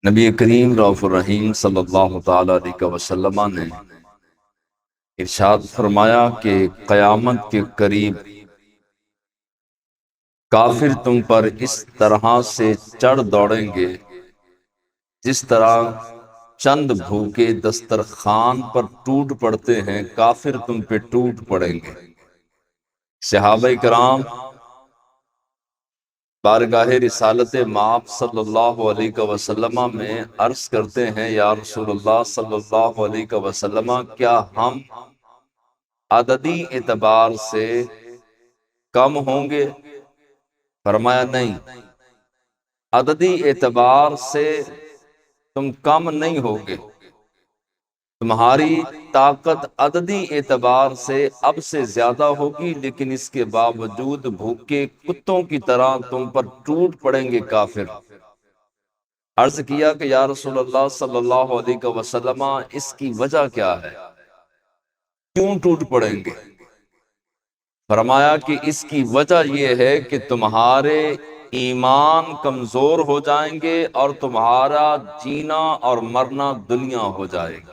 نبی کریم رؤوف الرحیم صلی اللہ تعالی علیہ وسلم نے ارشاد فرمایا کہ قیامت کے قریب کافر تم پر اس طرح سے چڑھ دوڑیں گے جس طرح چند بھوکے دسترخوان پر ٹوٹ پڑتے ہیں، کافر تم پہ ٹوٹ پڑیں گے۔ صحابہ کرام بارگاہ رسالت مآب صلی اللہ علیہ وسلم میں عرض کرتے ہیں، یا رسول اللہ صلی اللہ علیہ وسلم، کیا ہم عددی اعتبار سے کم ہوں گے؟ فرمایا نہیں، عددی اعتبار سے تم کم نہیں ہوگے، تمہاری طاقت عددی اعتبار سے اب سے زیادہ ہوگی، لیکن اس کے باوجود بھوکے کتوں کی طرح تم پر ٹوٹ پڑیں گے کافر۔ عرض کیا کہ یا رسول اللہ صلی اللہ علیہ وسلم، اس کی وجہ کیا ہے؟ کیوں ٹوٹ پڑیں گے؟ فرمایا کہ اس کی وجہ یہ ہے کہ تمہارے ایمان کمزور ہو جائیں گے اور تمہارا جینا اور مرنا دنیا ہو جائے گا۔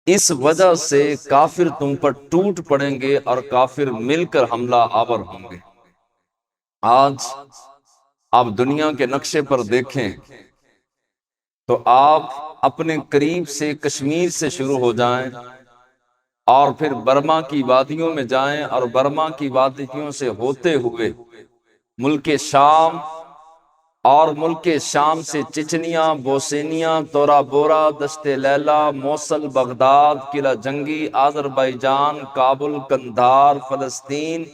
اس وجہ سے کافر تم پر ٹوٹ پڑیں گے اور کافر مل کر حملہ آور ہوں گے۔ آج آپ دنیا کے نقشے پر دیکھیں تو آپ اپنے قریب سے کشمیر سے شروع ہو جائیں اور پھر برما کی وادیوں میں جائیں اور برما کی وادیوں سے ہوتے ہوئے ملک شام اور ملک شام سے چچنیا، بوسنیا، تورا بورا، دشت لیلا، موصل، بغداد، قلعہ جنگی، آذربائیجان، کابل، قندھار، فلسطین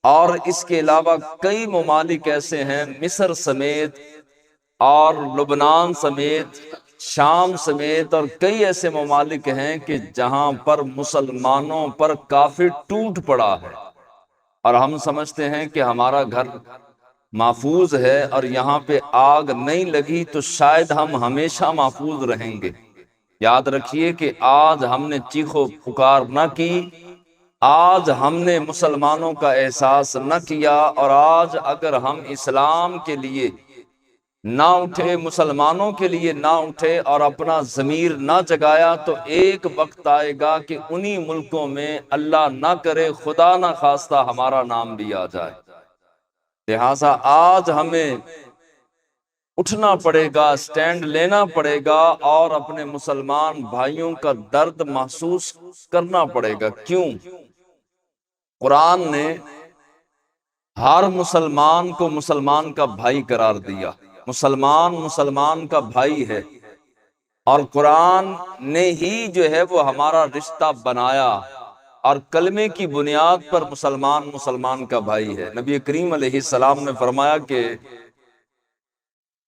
اور اس کے علاوہ کئی ممالک ایسے ہیں، مصر سمیت اور لبنان سمیت، شام سمیت، اور کئی ایسے ممالک ہیں کہ جہاں پر مسلمانوں پر کافر ٹوٹ پڑا ہے، اور ہم سمجھتے ہیں کہ ہمارا گھر محفوظ ہے اور یہاں پہ آگ نہیں لگی تو شاید ہم ہمیشہ محفوظ رہیں گے۔ یاد رکھیے کہ آج ہم نے چیخو پکار نہ کی، آج ہم نے مسلمانوں کا احساس نہ کیا، اور آج اگر ہم اسلام کے لیے نہ اٹھے، مسلمانوں کے لیے نہ اٹھے اور اپنا ضمیر نہ جگایا، تو ایک وقت آئے گا کہ انہی ملکوں میں اللہ نہ کرے، خدا نہ خواستہ ہمارا نام بھی آ جائے۔ لہٰذا آج ہمیں اٹھنا پڑے گا، سٹینڈ لینا پڑے گا اور اپنے مسلمان بھائیوں کا درد محسوس کرنا پڑے گا۔ کیوں؟ قرآن نے ہر مسلمان کو مسلمان کا بھائی قرار دیا، مسلمان مسلمان کا بھائی ہے، اور قرآن نے ہی جو ہے وہ ہمارا رشتہ بنایا، اور کلمے کی بنیاد پر مسلمان مسلمان کا بھائی ہے۔ نبی کریم علیہ السلام نے فرمایا کہ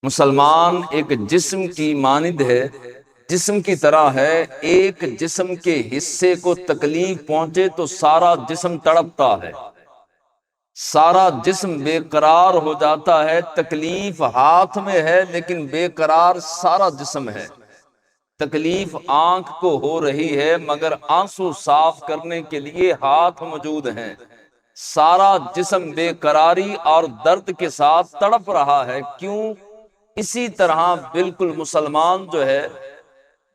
مسلمان ایک جسم کی مانند ہے، جسم کی طرح ہے، ایک جسم کے حصے کو تکلیف پہنچے تو سارا جسم تڑپتا ہے، سارا جسم بے قرار ہو جاتا ہے، تکلیف ہاتھ میں ہے لیکن بے قرار سارا جسم ہے۔ تکلیف آنکھ کو ہو رہی ہے مگر آنسو صاف کرنے کے لیے ہاتھ موجود ہیں، سارا جسم بے قراری اور درد کے ساتھ تڑپ رہا ہے۔ کیوں؟ اسی طرح بالکل مسلمان جو ہے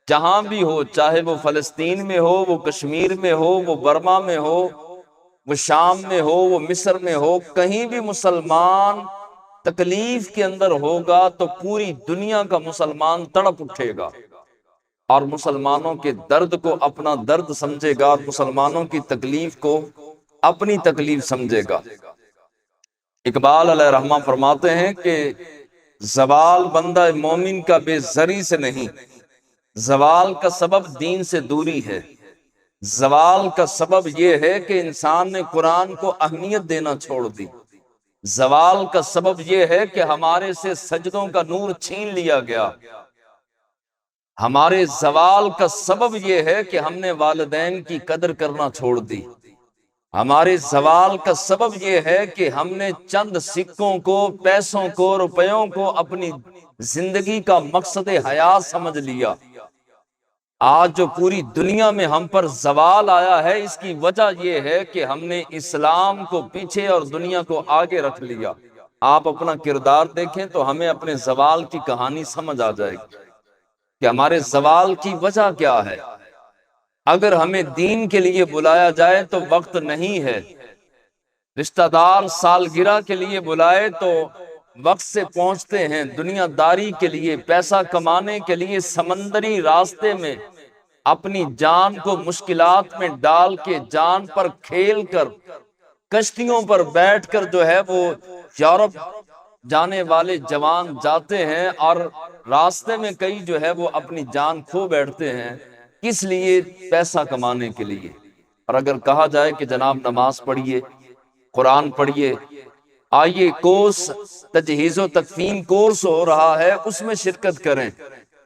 جہاں بھی ہو، چاہے وہ فلسطین میں ہو، وہ کشمیر میں ہو، وہ برما میں ہو، وہ شام میں ہو، وہ مصر میں ہو، کہیں بھی مسلمان تکلیف کے اندر ہوگا تو پوری دنیا کا مسلمان تڑپ اٹھے گا اور مسلمانوں کے درد کو اپنا درد سمجھے گا اور مسلمانوں کی تکلیف کو اپنی تکلیف سمجھے گا۔ اقبال علیہ رحمہ فرماتے ہیں کہ زوال بندہ مومن کا بے زری سے نہیں، زوال کا سبب دین سے دوری ہے۔ زوال کا سبب یہ ہے کہ انسان نے قرآن کو اہمیت دینا چھوڑ دی، زوال کا سبب یہ ہے کہ ہمارے سے سجدوں کا نور چھین لیا گیا، ہمارے زوال کا سبب یہ ہے کہ ہم نے والدین کی قدر کرنا چھوڑ دی، ہمارے زوال کا سبب یہ ہے کہ ہم نے چند سکوں کو، پیسوں کو، روپیوں کو اپنی زندگی کا مقصد حیات سمجھ لیا۔ آج جو پوری دنیا میں ہم پر زوال آیا ہے، اس کی وجہ یہ ہے کہ ہم نے اسلام کو پیچھے اور دنیا کو آگے رکھ لیا۔ آپ اپنا کردار دیکھیں تو ہمیں اپنے زوال کی کہانی سمجھ آ جائے گی کہ ہمارے زوال کی وجہ کیا ہے۔ اگر ہمیں دین کے لیے بلایا جائے تو وقت نہیں ہے، رشتہ دار سالگرہ کے لیے بلائے تو وقت سے پہنچتے ہیں، دنیا داری کے لیے، پیسہ کمانے کے لیے سمندری راستے میں اپنی جان کو مشکلات میں ڈال کے، جان پر کھیل کر، کشتیوں پر بیٹھ کر جو ہے وہ یورپ جانے والے جوان جاتے ہیں، اور راستے میں کئی جو ہے وہ اپنی جان کھو بیٹھتے ہیں، کس لیے؟ پیسہ کمانے کے لیے۔ اور اگر کہا جائے کہ جناب نماز پڑھیے، قرآن پڑھیے، آئیے کورس تجہیز و تکفین کورس ہو رہا ہے اس میں شرکت کریں،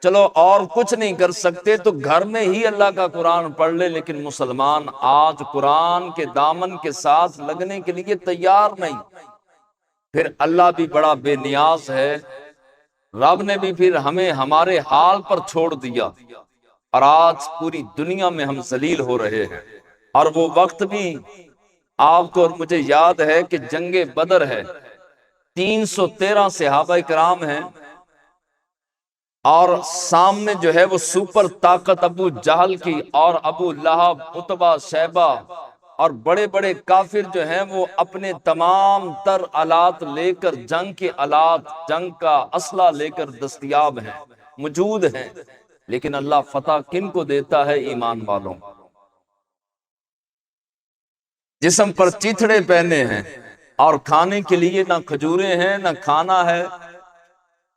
چلو اور کچھ نہیں کر سکتے تو گھر میں ہی اللہ کا قرآن پڑھ لے، لیکن مسلمان آج قرآن کے دامن کے ساتھ لگنے کے لیے تیار نہیں۔ پھر اللہ بھی بڑا بے نیاز ہے، رب نے بھی پھر ہمیں ہمارے حال پر چھوڑ دیا، اور آج پوری دنیا میں ہم ذلیل ہو رہے ہیں۔ اور وہ وقت بھی آپ کو اور مجھے یاد ہے کہ جنگ بدر ہے، 313 صحابہ کرام ہیں، اور سامنے جو ہے وہ سپر طاقت ابو جہل کی اور ابو لہب، عتبہ، شیبہ اور بڑے بڑے کافر جو ہیں وہ اپنے تمام تر آلات لے کر، جنگ کے آلات، جنگ کا اسلحہ لے کر دستیاب ہیں، موجود ہیں، لیکن اللہ فتح کن کو دیتا ہے؟ ایمان والوں۔ جسم پر چیتھڑے پہنے ہیں اور کھانے کے لیے نہ کھجوریں ہیں، نہ کھانا ہے،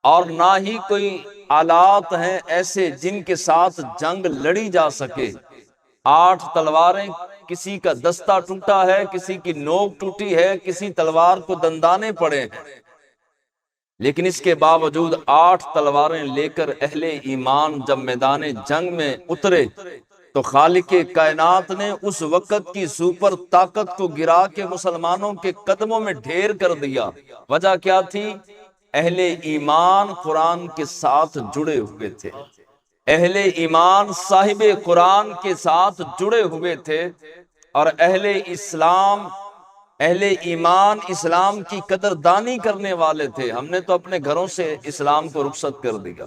اور نہ ہی کوئی آلات ہیں ایسے جن کے ساتھ جنگ لڑی جا سکے۔ 8 تلواریں، کسی کا دستہ ٹوٹا ہے، کسی کی نوک ٹوٹی ہے، کسی تلوار کو دندانے پڑے ہیں، لیکن اس کے باوجود 8 تلواریں لے کر اہل ایمان جب میدان جنگ میں اترے تو خالق کائنات نے اس وقت کی سپر طاقت کو گرا کے مسلمانوں کے قدموں میں ڈھیر کر دیا۔ وجہ کیا تھی؟ اہل ایمان قرآن کے ساتھ جڑے ہوئے تھے، اہل ایمان صاحب قرآن کے ساتھ جڑے ہوئے تھے، اور اہل اسلام، اہل ایمان اسلام کی قدردانی کرنے والے تھے۔ ہم نے تو اپنے گھروں سے اسلام کو رخصت کر دیا۔